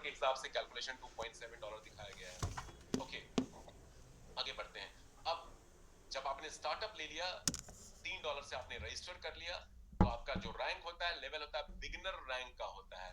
के हिसाब से कैलकुलेशन $2.7 दिखाया गया है। ओके, आगे बढ़ते हैं। अब जब आपने स्टार्टअप ले लिया, $3 से आपने रजिस्टर कर लिया, तो आपका जो रैंक होता है, लेवल होता है, बिगिनर रैंक का होता है।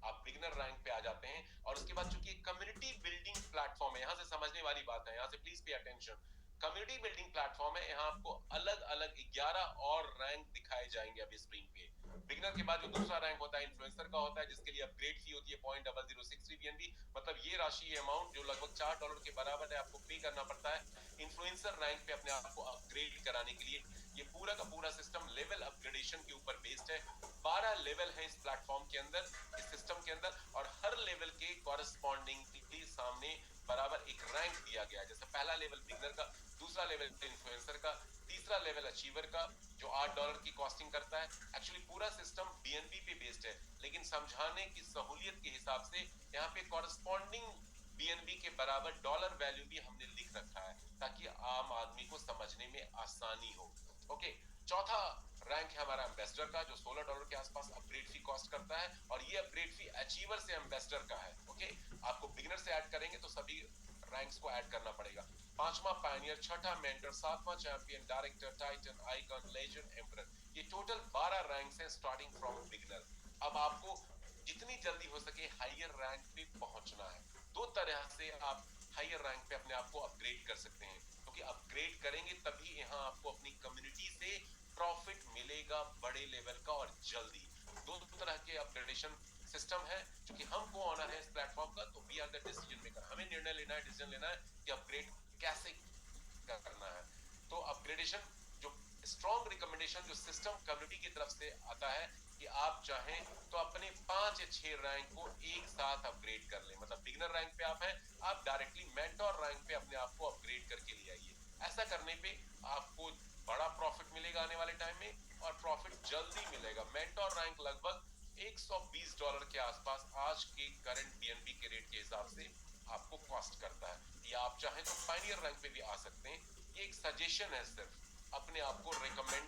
आप बिगिनर रैंक पे आ जाते हैं और उसके बाद चूंकि कम्युनिटी बिल्डिंग प्लेटफॉर्म है, यहां से समझने वाली बात है, यहां से please pay attention. Community building platform है, यहां आपको अलग अलग 11 और रैंक दिखाए जाएंगे अभी स्क्रीन पे। बिगिनर के बाद जो दूसरा रैंक होता है इन्फ्लुएंसर का होता है, जिसके लिए अपग्रेड फी होती है 0.0063 BNB। मतलब ये राशि, ये अमाउंट जो लगभग $4 के बराबर है, आपको पे करना पड़ता है इन्फ्लुएंसर रैंक पे अपने आप को अपग्रेड कराने के लिए। ये पूरा का पूरा सिस्टम लेवल अपग्रेडेशन के ऊपर बेस्ड है। 12 लेवल है इस प्लेटफॉर्म के अंदर, इस सिस्टम के अंदर, और हर लेवल के कॉरेस्पॉन्डिंग सामने बराबर एक रैंक दिया गया है। जैसे पहला लेवल बिगनर का, दूसरा लेवल इन्फ्लुएंसर का, तीसरा लेवल अचीवर का जो $8 की कॉस्टिंग करता है। एक्चुअली पूरा सिस्टम बीएनबी पे बेस्ड है, लेकिन समझाने की सहूलियत के हिसाब से यहाँ पे कॉरेस्पॉन्डिंग बीएनबी के बराबर डॉलर वैल्यू भी हमने लिख रखा है ताकि आम आदमी को समझने में आसानी हो। ओके, चौथा रैंक है हमारा एम्बेसडर का, जो $16 के आसपास अपग्रेड फी कॉस्ट करता है, और ये अपग्रेड फी अचीवर से एम्बेसडर का है। ओके, आपको बिगिनर से ऐड करेंगे तो सभी रैंक्स को ऐड करना पड़ेगा। पांचवा पायनियर, छठा मेंटर, सातवां champion, director, Titan, icon, legend, emperor. ये टोटल 12 रैंक्स हैं स्टार्टिंग फ्रॉम बिगिनर। अब आपको जितनी जल्दी हो सके हायर रैंक पे पहुंचना है। दो तरह से आप हायर रैंक पे अपने आप को अपग्रेड कर सकते हैं, क्योंकि अपग्रेड करेंगे तभी यहाँ आपको अपनी कम्युनिटी से प्रॉफिट मिलेगा बड़े लेवल का और जल्दी। दो तरह के अपग्रेडेशन सिस्टम है, क्योंकि हम को ऑनर है इस प्लेटफॉर्म का, तो we are the decision maker. हमें निर्णय लेना है, डिसीजन लेना है कि अपग्रेड कैसे करना है। तो अपग्रेडेशन जो स्ट्रॉन्ग रिकमेंडेशन जो सिस्टम कम्युनिटी की तरफ से आता है कि आप चाहें तो अपने 5 या 6 रैंक को एक साथ अपग्रेड कर लें। मतलब बिगिनर रैंक पे आप हैं, आप डायरेक्टली मेंटोर रैंक पे अपने आप को अपग्रेड करके ले आइए। ऐसा करने पे आपको बड़ा प्रॉफिट मिलेगा आने वाले टाइम में, और प्रॉफिट जल्दी मिलेगा। मेंटोर रैंक लगभग $120 के आसपास आज के करंट बीएनबी के रेट के हिसाब से आपको कॉस्ट करता है। या आप चाहें तो पायनियर रैंक पे भी आ सकते हैं। ये एक सजेशन है सिर्फ अपने आप को रिकमेंड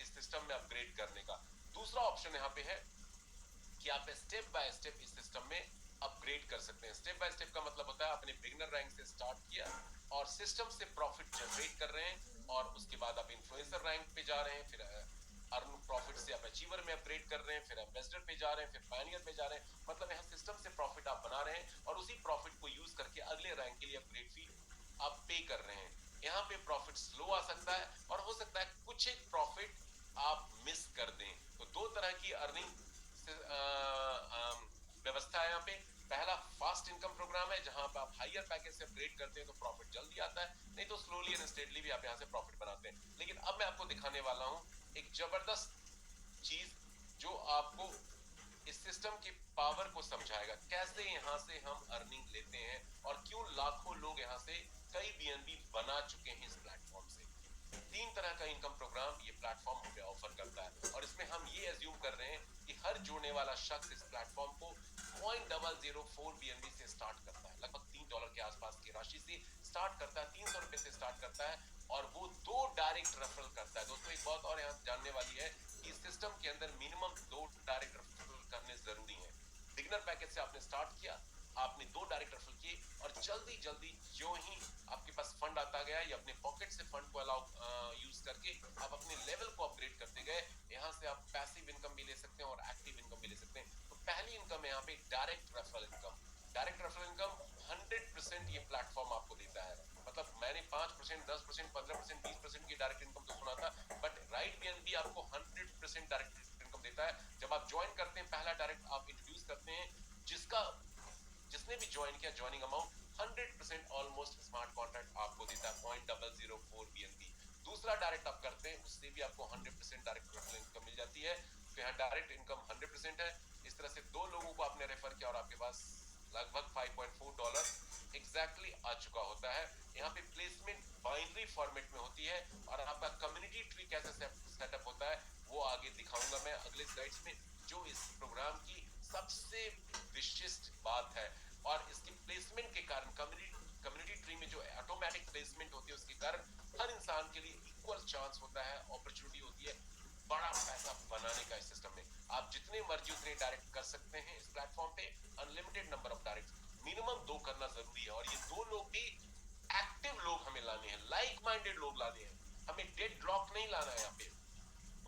इस सिस्टम में अपग्रेड करने का। दूसरा ऑप्शन यहाँ पे है कि आप स्टेप बाय स्टेप इस सिस्टम में अपग्रेड कर सकते हैं। स्टेप बाय स्टेप का मतलब होता है आपने बिगिनर रैंक से स्टार्ट किया और सिस्टम से प्रॉफिट जनरेट कर रहे हैं, और उसके बाद आप इन्फ्लुएंसर रैंक पे जा रहे हैं, फिर अर्न प्रॉफिट से आप अचीवर में अपग्रेड कर रहे हैं, फिर एम्बेसडर पे जा रहे हैं, फिर पायनियर पे जा रहे हैं। मतलब यहाँ सिस्टम से प्रॉफिट आप बना रहे हैं और उसी प्रॉफिट को यूज करके अगले रैंक के लिए अपग्रेड फी आप पे कर रहे हैं। यहाँ पे प्रॉफिट स्लो आ सकता है और हो सकता है कुछ एक प्रॉफिट आप मिस कर दें। तो दो तरह की अर्निंग व्यवस्था है यहाँ पे। पहला फास्ट इनकम प्रोग्राम है, जहां पे आप हायर पैकेज से अपग्रेड करते हैं तो प्रॉफिट जल्दी आता है, नहीं तो स्लोली एंड स्टेडली भी आप यहाँ से प्रॉफिट बनाते हैं। लेकिन अब मैं आपको दिखाने वाला हूं एक जबरदस्त चीज जो आपको इस सिस्टम की पावर को समझाएगा, कैसे यहाँ से हम अर्निंग लेते हैं और क्यों लाखों लोग यहाँ से कई बीएनबी बना चुके हैं इस प्लेटफॉर्म से। 3 तरह का इनकम प्रोग्राम ये प्लेटफॉर्म हमें ऑफर करता है, और इसमें हम ये एज्यूम कर रहे हैं कि हर जुड़ने वाला शख्स इस प्लेटफॉर्म को 0.004 बीएनबी से स्टार्ट करता है। लगभग $3 के आसपास की राशि से स्टार्ट करता है, 300 रुपए से स्टार्ट करता है, और वो 2 डायरेक्ट रेफरल करता है। दोस्तों एक बात और यहाँ जानने वाली है कि इस सिस्टम के अंदर मिनिमम 2 डायरेक्ट रेफरल करने जरूरी है। बिगिनर पैकेज से आपने स्टार्ट किया, आपने 2 डायरेक्ट रेफरल किए, और जल्दी जल्दी जो ही आपके पास फंड आता गया या अपने पॉकेट से फंड को अलाउ यूज करके आप अपने लेवल को अपग्रेड करते गए, यहाँ से आप पैसिव इनकम भी ले सकते हैं और एक्टिव इनकम भी ले सकते हैं। तो पहली इनकम है यहाँ पे direct referral income. Direct referral income 100% ये प्लेटफॉर्म आपको देता है। मतलब मैंने 5%, 10%, 15%, 20% की डायरेक्ट इनकम तो सुना था, बट राइट बीएनबी आपको 100% डायरेक्ट इनकम देता है। जब आप ज्वाइन करते हैं, पहला डायरेक्ट आप इंट्रोड्यूस करते हैं, जिसने भी ज्वाइन किया, joining amount 100% almost smart contract आपको देता है 0.004 बीएनबी। दूसरा डायरेक्ट आप करते हैं, उससे भी आपको 100% डायरेक्ट रेफरल इनकम मिल जाती है। तो यहाँ डायरेक्ट इनकम 100% है। इस तरह से 2 लोगों को आपने रेफर किया और आपके पास लगभग $5.4 एग्जैक्टली आ चुका होता है। यहाँ पे प्लेसमेंट बाइनरी फॉर्मेट में होती है, और आपका कम्युनिटी ट्री कैसे सेटअप होता है वो आगे दिखाऊंगा मैं अगले स्लाइड्स में, जो इस प्रोग्राम की सबसे विशिष्ट बात है। और इसकी प्लेसमेंट के कारण कम्युनिटी ट्री में जो ऑटोमेटिक प्लेसमेंट होती है उसके कारण हर इंसान के लिए इक्वल चांस होता है, अपॉर्चुनिटी होती है बड़ा पैसा बनाने का इस सिस्टम में। आप जितने मर्जी उतने डायरेक्ट कर सकते हैं इस प्लेटफॉर्म पे, unlimited number of direct, minimum 2 करना जरूरी है। और ये 2 लोग भी एक्टिव लोग हमें लाने हैं, लाइक माइंडेड लोग लाने हैं, हमें डेड लॉक नहीं लाना है यहाँ पे।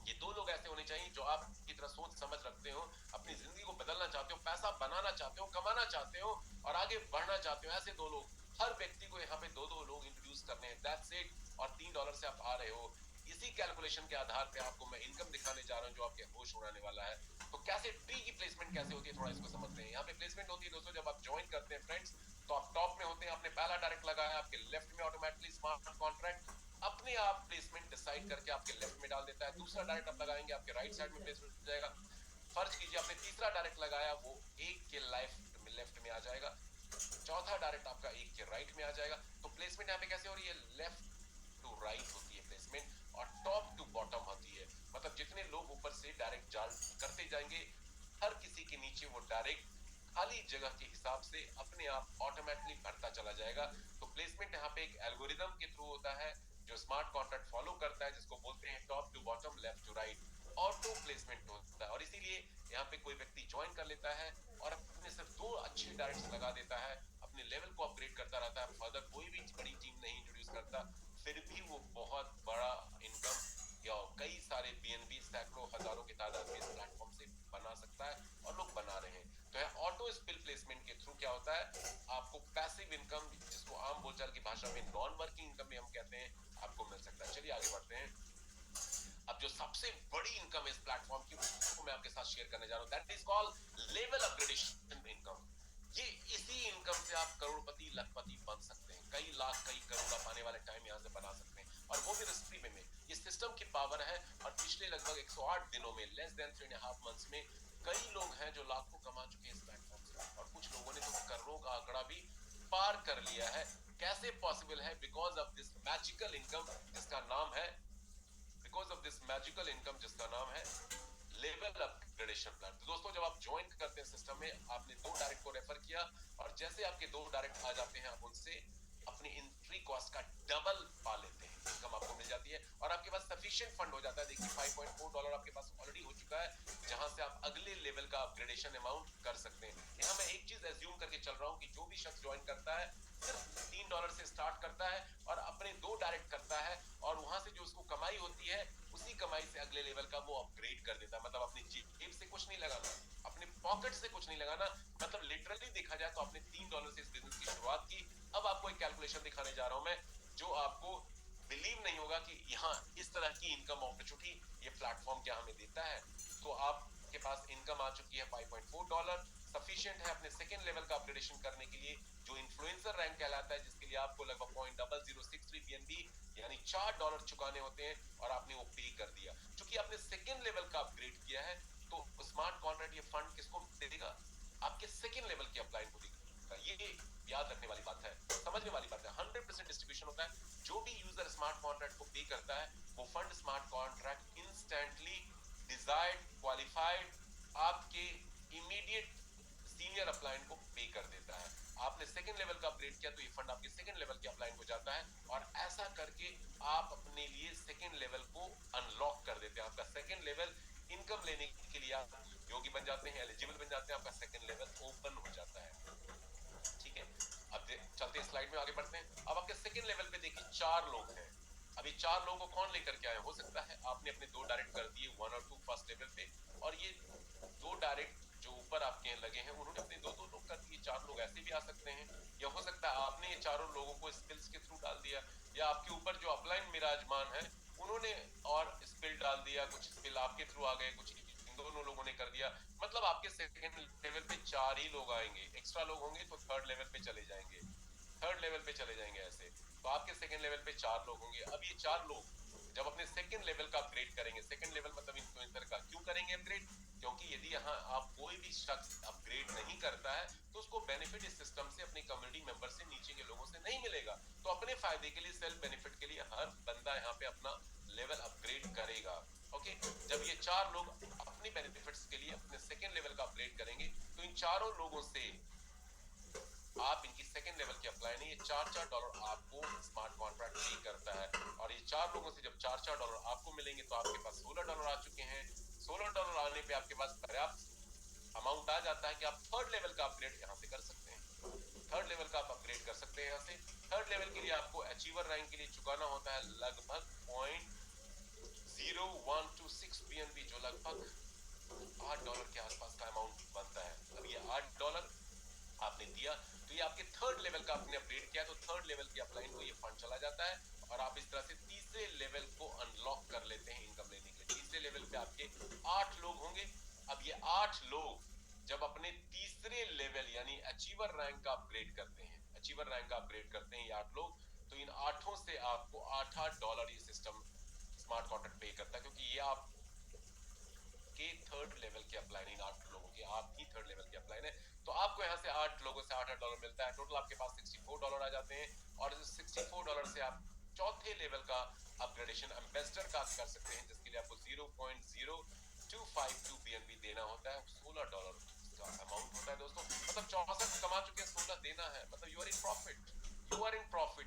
ये 2 लोग ऐसे होने चाहिए जो आपकी तरह सोच समझ रखते हो, अपनी जिंदगी को बदलना चाहते हो, पैसा बनाना चाहते हो, कमाना चाहते हो और आगे बढ़ना चाहते हो। ऐसे 2 लोग, हर व्यक्ति को यहाँ पे 2-2 लोग इंट्रोड्यूस करने हैं, दैट्स इट। और $3 से आप आ रहे हो, इसी कैलकुलेशन के आधार पे आपको मैं इनकम दिखाने जा रहा हूँ जो आपके होश उड़ाने वाला है। तो कैसे ट्री की प्लेसमेंट कैसे होती है, थोड़ा इसको समझते हैं। यहाँ पे प्लेसमेंट होती है दोस्तों, जब आप ज्वाइन करते हैं फ्रेंड्स, तो आप टॉप में होते हैं, आपने पहला डायरेक्ट लगाया, आपके लेफ्ट में ऑटोमेटिकली स्मार्ट कॉन्ट्रैक्ट अपने आप प्लेसमेंट डिसाइड करके आपके लेफ्ट में डाल देता है। दूसरा डायरेक्ट आप लगाएंगे, आपके राइट साइड में प्लेसमेंट हो जाएगा। फर्ज कीजिए आपने तीसरा डायरेक्ट लगाया, वो एक के लेफ्ट में आ जाएगा, चौथा डायरेक्ट आपका एक के राइट में आ जाएगा। तो प्लेसमेंट यहाँ पे कैसे हो रही है, लेफ्ट टू राइट होती है प्लेसमेंट, और टॉप टू बॉटम होती है। मतलब जितने लोग ऊपर से डायरेक्ट जाल करते जाएंगे, हर किसी के नीचे वो डायरेक्ट खाली जगह के हिसाब से अपने आप ऑटोमेटिकली भरता चला जाएगा। तो प्लेसमेंट यहाँ पे एक एल्गोरिदम के थ्रू होता है जो स्मार्ट कॉन्ट्रैक्ट फॉलो करता है, जिसको बोलते हैं top to bottom, left to right, auto placement होता है। और इसीलिए यहाँ पे कोई व्यक्ति ज्वाइन कर लेता है और अपने सिर्फ 2 अच्छे डायरेक्ट्स लगा देता है, अपने लेवल को अपग्रेड करता रहता है, फर्दर कोई भी बड़ी टीम नहीं इंट्रोड्यूस करता, फिर भी वो बहुत बड़ा इनकम या कई सारे बीएनबी सैकड़ों हजारों की तादाद में इस प्लेटफॉर्म से बना सकता है, और लोग बना रहे हैं। तो है ऑटो स्पिल प्लेसमेंट के थ्रू क्या होता है, आपको पैसिव इनकम, जिसको आम बोलचाल की भाषा में नॉन वर्किंग इनकम में हम कहते हैं, आपको मिल सकता है। चलिए आगे बढ़ते हैं। अब जो सबसे बड़ी इनकम इस प्लेटफॉर्म की, उसको मैं आपके साथ शेयर करने जा रहा हूं, that is called level upgradation income. ये इसी इनकम से आप करोड़पति लखपति बन सकते हैं, कई लाख कई करोड़ आप आने वाले टाइम यहाँ से बना सकते हैं, और वो भी रिस्क फ्री में। ये सिस्टम की पावर है, और पिछले लगभग 108 दिनों में, लेस देन 3.5 मंथ्स में, कई लोग हैं जो लाखों कमा चुके हैं इस प्लेटफॉर्म से, और कुछ लोगों ने तो करोड़ों का आंकड़ा भी पार कर लिया है। कैसे पॉसिबल है, because of this magical income जिसका नाम है, जिसका नाम है लेवल अपग्रेडेशन प्लान। तो दोस्तों, जब आप ज्वाइन करते हैं सिस्टम में, आपने 2 डायरेक्ट को रेफर किया, और जैसे आपके 2 डायरेक्ट आ जाते हैं, आप उनसे अपनी एंट्री कॉस्ट का डबल पा लेते हैं, इनकम आपको मिल जाती है, और आपके पास सफिशिएंट फंड हो जाता है। देखिए $5.4 आपके पास ऑलरेडी हो चुका है, जहां से आप अगले लेवल का अपग्रेडेशन अमाउंट कर सकते हैं। यहाँ मैं एक चीज एज्यूम करके चल रहा हूँ कि जो भी शख्स ज्वाइन करता है, सिर्फ $3 से स्टार्ट करता है, और अपने 2 डायरेक्ट करता है, और वहां से जो उसको कमाई होती है, उसी कमाई से अगले लेवल का वो अपग्रेड कर देता है। मतलब अपनी जेब से कुछ नहीं लगाना, अपने पॉकेट से कुछ नहीं लगाना, मतलब लिटरली देखा जाए तो आपने $3 से इस बिजनेस की शुरुआत की। अब आपको एक कैलकुलेशन दिखाने जा रहा हूं मैं, जो आपको बिलीव नहीं होगा कि यहाँ इस तरह की इनकम अपॉर्चुनिटी ये प्लेटफॉर्म क्या हमें देता है। तो आपके पास इनकम आ चुकी है $5.4, सफिशिएंट है अपने सेकेंड लेवल का अपग्रेडेशन करने के लिए, जो इन्फ्लुएंसर रैंक कहलाता है, जिसके लिए आपको लगभग 0.0063 बीएनबी यानी $4 चुकाने होते हैं, और आपने वो पे कर दिया। क्योंकि आपने सेकेंड लेवल का अपग्रेड किया है, तो स्मार्ट कॉन्ट्रैक्ट ये फंड किसको देगा, आपके सेकेंड लेवल के अपलाइन को देगा। ये याद रखने वाली बात है, समझने वाली बात है। 100% डिस्ट्रीब्यूशन होता है, जो भी यूजर स्मार्ट कॉन्ट्रैक्ट को पे करता है, वो fund smart contract instantly desired qualified आपके इमीडिएट सीनियर अपलाइन को पे कर देता है। आपने सेकंड लेवल का अपग्रेड किया, तो ये फंड आपके सेकंड लेवल के अपलाइन हो जाता है, और ऐसा करके आप अपने लिए सेकंड लेवल को अनलॉक कर देते हैं। आपका सेकंड लेवल इनकम लेने के लिए आप योग्य बन जाते हैं, एलिजिबल बन जाते हैं, आपका सेकंड लेवल ओपन हो जाता है। ठीक है, अब चलते हैं स्लाइड में आगे बढ़ते हैं। अब आपके सेकंड लेवल पे देखिए 4 लोग हैं। अभी 4 लोगों को कौन लेकर के आए, हो सकता है आपने अपने 2 डायरेक्ट कर दिए 1 और 2 फर्स्ट लेवल पे, और ये 2 डायरेक्ट जो ऊपर आपके लगे हैं, उन्होंने अपने 2-2 लोग कर दिए। 4 लोग ऐसे भी आ सकते हैं, या हो सकता है आपने ये चारों लोगों को स्किल्स के थ्रू डाल दिया, या आपके ऊपर जो अपलाइन विराजमान है उन्होंने और स्किल डाल दिया, कुछ स्किल आपके थ्रू आ गए, कुछ इन दोनों लोगों ने कर दिया। मतलब आपके सेकंड लेवल पे 4 ही लोग आएंगे, एक्स्ट्रा लोग होंगे तो थर्ड लेवल पे चले जाएंगे, ऐसे। तो आपके सेकंड लेवल पे 4 लोग होंगे। अब ये 4 लोग जब अपने सेकंड लेवल का अपग्रेड करेंगे, सेकंड लेवल मतलब इन्फ्लुएंसर का, क्यों करेंगे अपग्रेड, क्योंकि यदि यहाँ आप कोई भी शख्स अपग्रेड नहीं करता है, तो उसको बेनिफिट इस सिस्टम से, अपने कम्युनिटी मेंबर से, नीचे के लोगों से नहीं मिलेगा। तो अपने फायदे के लिए, सेल्फ बेनिफिट के लिए हर बंदा यहाँ पे अपना लेवल अपग्रेड करेगा। ओके, जब ये 4 लोग अपनी बेनिफिट्स के लिए अपने सेकंड लेवल का अपग्रेड करेंगे, तो इन चारों लोगों से आप इनकी सेकंड लेवल की अप्लाई नहीं, ये $4 आपको स्मार्ट कॉन्ट्रैक्ट पे करता है, और ये 4 लोगों से जब $4 आपको मिलेंगे, तो आपके पास $16 आ चुके हैं। $16 आने पे आपके पास पर्याप्त अमाउंट आ जाता है कि आप थर्ड लेवल का अपग्रेड यहाँ से कर सकते हैं। थर्ड लेवल का आप अपग्रेड कर सकते हैं यहाँ से। थर्ड लेवल के लिए आपको अचीवर रैंक के लिए चुकाना होता है लगभग 0.0126 BNB, जो लगभग $8 के आसपास का अमाउंट बनता है। अब ये $8 आपने दिया तो ये आपके थर्ड लेवल का आपने अपग्रेड किया, तो थर्ड लेवल की अपलाइन को ये फंड चला जाता है और आप इस तरह से तीसरे लेवल को अनलॉक कर लेते हैं इनकम लेने के लिए। तीसरे लेवल पे आपके 8 लोग होंगे। अब ये 8 लोग जब अपने तीसरे लेवल यानी अचीवर रैंक का अपग्रेड करते हैं, अचीवर रैंक का अपग्रेड करते हैं ये 8 लोग, तो इन 8 से आपको $8 ये सिस्टम स्मार्ट कॉन्ट्रैक्ट पे करता है, क्योंकि ये आप के थर्ड लेवल के अपलाइन, इन 8 लोगों के आप ही थर्ड लेवल के अपलाइन है। तो आपको यहाँ से 8 लोगों से $8 मिलता है। टोटल आपके पास $64 आ जाते हैं और इस $64 से आप चौथे लेवल का अपग्रेडेशन एम्बेसडर का कर सकते हैं, जिसके लिए आपको 0.0252 BNB देना होता है। $16 का अमाउंट होता है दोस्तों, मतलब 64 कमा चुके हैं, 16 देना है, मतलब you are in profit, you are in profit.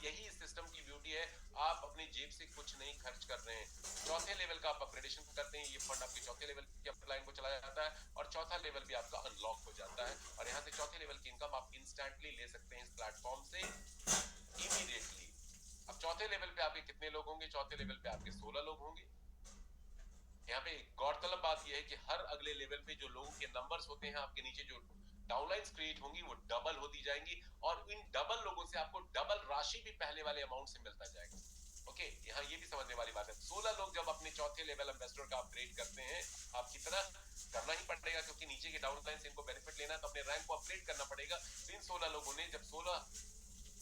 यही इस सिस्टम की ब्यूटी है, आप अपनी जेब से कुछ नहीं खर्च कर रहे हैं। चौथे लेवल का आप अपग्रेडेशन करते हैं, ये फंड आपके चौथे लेवल की अपलाइन को चला जाता है और चौथा लेवल भी आपका अनलॉक हो जाता है और यहाँ से चौथे लेवल की इनकम आप इंस्टेंटली ले सकते हैं इस प्लेटफॉर्म से इमीडिएटली। अब चौथे लेवल पे आपके कितने लोग होंगे? चौथे लेवल पे आपके 16 लोग होंगे। यहाँ पे गौरतलब बात यह है कि हर अगले लेवल पे जो लोगों के नंबर्स होते हैं, आपके नीचे जो डाउनलाइंस क्रिएट होंगी वो डबल होती जाएंगी और इन डबल लोगों से आपको डबल राशि भी पहले वाले अमाउंट से मिलता जाएगा। ओके, यहाँ ये भी समझने वाली बात है। 16 लोग जब अपने चौथे लेवल एम्बेसडर का अपग्रेड करते हैं, आपकी तरह करना ही पड़ेगा क्योंकि नीचे के डाउनलाइन से इनको बेनिफिट लेना है, तो अपने रैंक को अपग्रेड करना पड़ेगा। तो इन 16 लोगों ने जब 16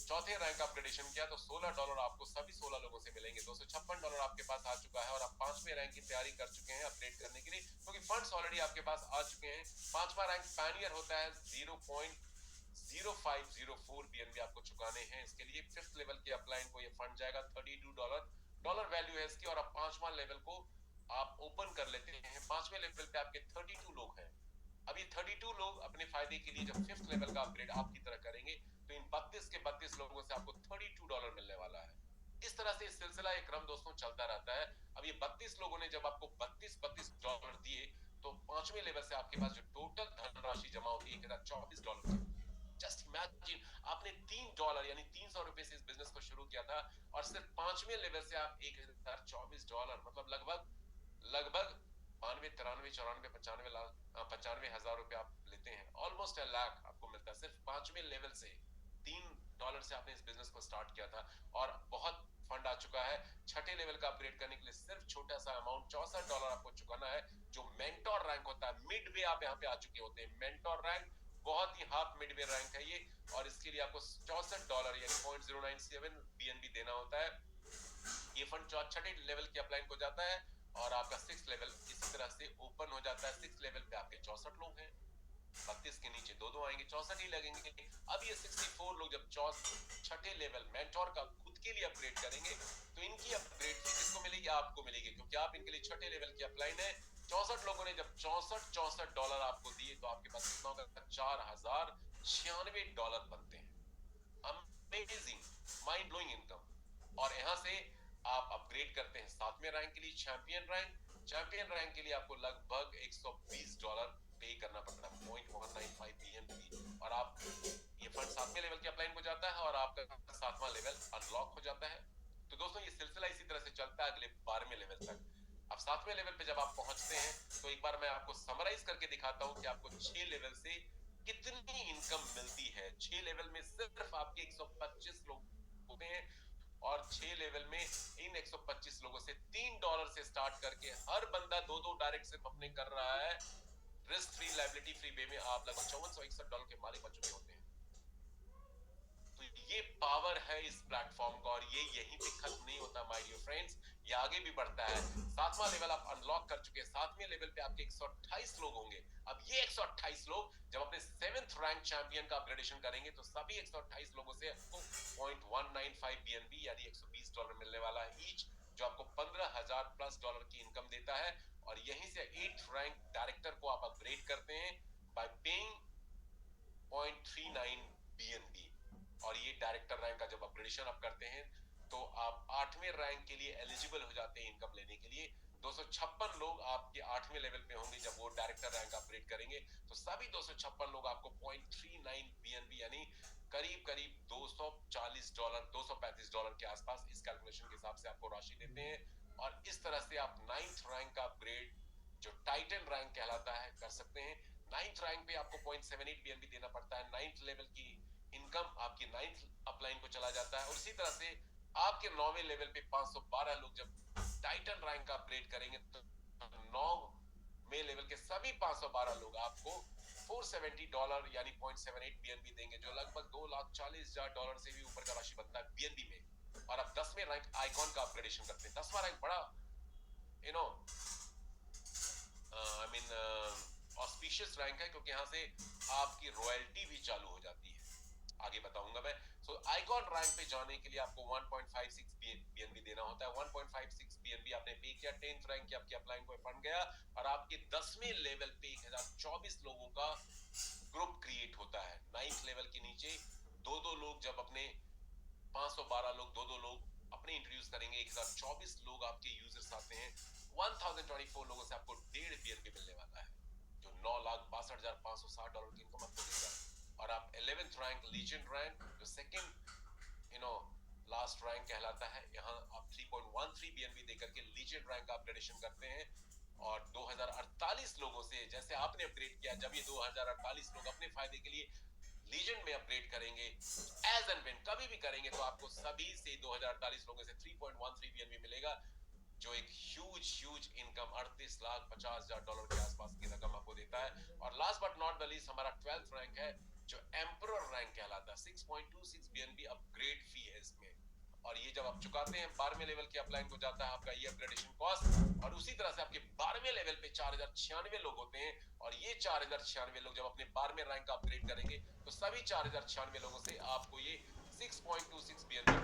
चौथे रैंक का अपग्रेडेशन किया तो $16 आपको सभी 16 लोगों से मिलेंगे। $256 आपके पास आ चुका है और आप पांचवें रैंक की तैयारी कर चुके हैं अपडेट करने के लिए, क्योंकि फंड्स ऑलरेडी आपके पास आ चुके हैं। पांचवा रैंक पैनियर होता है, 0.0504 BNB आपको चुकाने हैं इसके लिए। फिफ्थ लेवल के अपलाइन को ये फंड जाएगा $32 डॉलर वैल्यू है इसकी, और आप पांचवा लेवल को आप ओपन कर लेते हैं। पांचवें लेवल पे आपके 32 लोग हैं। अब ये 32 लोग अपने फायदे के लिए जब फिफ्थ लेवल का अपग्रेड आपकी तरह करेंगे तो इन 32 के 32 लोगों से आपको $32 मिलने वाला है। इस तरह से इस सिलसिला एक क्रम दोस्तों चलता रहता है। अब ये 32 लोगों ने जब आपको $32 दिए तो पांचवें लेवल से आपके पास जो टोटल धनराशि जमा होती है $1024। जस्ट इमेजिन, आपने $3 यानी ₹300 से इस बिजनेस को शुरू किया था और सिर्फ पांचवें लेवल से आप $1024 मतलब लगभग 92, 93, 94, 95 हजार रुपए आप लेते हैं। ऑलमोस्ट अ लाख आपको मिलता है सिर्फ पांचवें लेवल से। $3 से आपने इस बिजनेस को स्टार्ट किया था और बहुत फंड आ चुका है। छठे लेवल का अपग्रेड करने के लिए सिर्फ छोटा सा अमाउंट $64 आपको चुकाना है, जो मेंटोर रैंक होता है। मिड वे आप यहाँ पे आ चुके होते हैं। मेंटोर रैंक बहुत ही हाफ मिड वे रैंक है ये, और इसके लिए आपको $64 यानी 0.097 BNB देना होता है। ये फंड छठे लेवल के अपलाइन को जाता है और आपका सिक्स लेवल इसी तरह से ओपन हो जाता है। सिक्स लेवल पे आपके 64 लोग हैं, 32 के नीचे दो दो आएंगे, 64 ही लगेंगे। अब ये 64 लोग जब छठे लेवल मेंटोर का खुद के लिए अपग्रेड करेंगे तो इनकी अपग्रेड फी किसको मिलेगी? आपको मिलेगी, क्योंकि आप इनके लिए छठे लेवल की अपलाइन है। 64 लोगों ने जब $64 आपको दिए तो आपके पास कितना होगा? $4096 बनते हैं। Amazing, mind blowing income. और यहां से आप अपग्रेड करते हैं सातवें रैंक के लिए, चैंपियन रैंक। चैंपियन रैंक के लिए आपको लगभग $120 पे करना पड़ता है, 0.195 BNB, और आप ये फंड सातवें लेवल के अपलाइन को जाता है और आपका सातवां लेवल अनलॉक हो जाता है। तो दोस्तों ये सिलसिला इसी तरह से चलता है अगले 12वें लेवल तक। अब सातवें लेवल पे जब आप पहुंचते हैं तो एक बार मैं आपको समराइज करके दिखाता हूं कि आपको 6 लेवल से कितनी इनकम मिलती है। 6 लेवल में सिर्फ आपके 125 लोग होते हैं और 6 लेवल में इन 125 लोगों से $3 से स्टार्ट करके हर बंदा दो दो डायरेक्ट सिर्फ अपने कर रहा है। Risk free, liability free way में आप लगभग $5461 के मालिक बन चुके होते हैं। तो ये पावर है इस प्लेटफॉर्म का, और ये यहीं पे खत्म नहीं होता माय डियर फ्रेंड्स, ये आगे भी बढ़ता है। सातवां लेवल आप अनलॉक कर चुके हैं। सातवें लेवल पे आपके 128 लोग होंगे। अब ये 128 लोग जब अपने 7th रैंक चैंपियन का अपग्रेडेशन करेंगे तो सभी 128 लोगों से आपको 0.195 BNB यानी $120 मिलने वाला है ईच, जो आपको $15,000+ की इनकम देता है। और यहीं से 8th रैंक डायरेक्टर को आप अपग्रेड करते हैं बाय पेइंग 0.39 BNB। और ये डायरेक्टर रैंक का जब अपग्रेडेशन आप करते हैं तो आप 8वें रैंक के लिए एलिजिबल हो जाते हैं इनकम लेने के लिए। 256 लोग आपके 8वें लेवल पे होंगे जब वो डायरेक्टर रैंक अपग्रेड करेंगे, तो सभी 256 लोग आपको 0.39 बीएनबी यानी करीब करीब $240 $235 के आसपास इस कैलकुलेशन के हिसाब से आपको राशि देते हैं। और इस तरह से आप 9th रैंक का अपग्रेड जो टाइटन रैंक कहलाता है कर सकते हैं। 9th रैंक पे आपको 0.78 बीएनबी देना पड़ता है। 9th लेवल की इनकम आपकी 9th अपलाइन को चला जाता है। और इसी तरह से आपके 9वें लेवल पे 512 लोग जब टाइटन रैंक का अपग्रेड करेंगे तो 9वें लेवल के सभी 512 लोग आपको $470 यानी 0.78 बीएनबी देंगे, जो लगभग $2,40,000 से भी ऊपर का राशि बनता है बीएनबी में। और अब 10वें रैंक आइकॉन का अपग्रेडेशन करते हैं। 10वां रैंक बड़ा you know I mean auspicious rank है, क्योंकि यहाँ से आपकी रॉयल्टी भी चालू हो जाती है, आगे बताऊंगा मैं। सो आइकॉन रैंक पे जाने के लिए आपको 1.56 बीएनबी देना होता है। 1.56 बीएनबी आपने पे किया, 10th रैंक की आपकी अपलाइन को फंड गया, और आपके 10वें लेवल पे 1024 लोगों का ग्रुप क्रिएट होता है। 9th लेवल के नीचे दो दो लोग, जब अपने 512 लोग दो दो लोग अपने इंट्रोड्यूस करेंगे, 1024 लोग आपके यूजर्स आते हैं, 1024 लोगों से आपको 1.5 बीएनबी मिलने वाला है, जो $9,62,560 की इनकम आपको देगा। और आप 11th रैंक लीजेंड रैंक, जो सेकंड लास्ट रैंक कहलाता है, यहाँ आप 3.13 बीएनबी देकर के लीजेंड रैंक का अपग्रेडेशन करते हैं। और 2048 लोगों से, जैसे आपने अपग्रेड किया, जब ये 2048 लोग अपने फायदे के लिए लीजेंड में अपग्रेड करेंगे, एज एंड व्हेन कभी भी करेंगे, तो आपको सभी से 2048 लोगों से 3.13 बीएनबी मिलेगा, जो एक ह्यूज इनकम $38,50,000 के आसपास की रकम आपको देता है। और last but not the least हमारा 12th रैंक है, जो एम्परर रैंक कहलाता है। 6.26 बीएनबी अपग्रेड फी है इसमें, और ये जब आप चुकाते हैं 12वें लेवल की अपलाइन को जाता है आपका ये अपग्रेडेशन कॉस्ट। और उसी तरह से आपके 12वें लेवल पे 4096 लोग होते हैं, और ये 4096 लोग जब अपने 12वें रैंक का अपग्रेड करेंगे, तो सभी 4096 लोगों से आपको ये 6.26 बीएनबी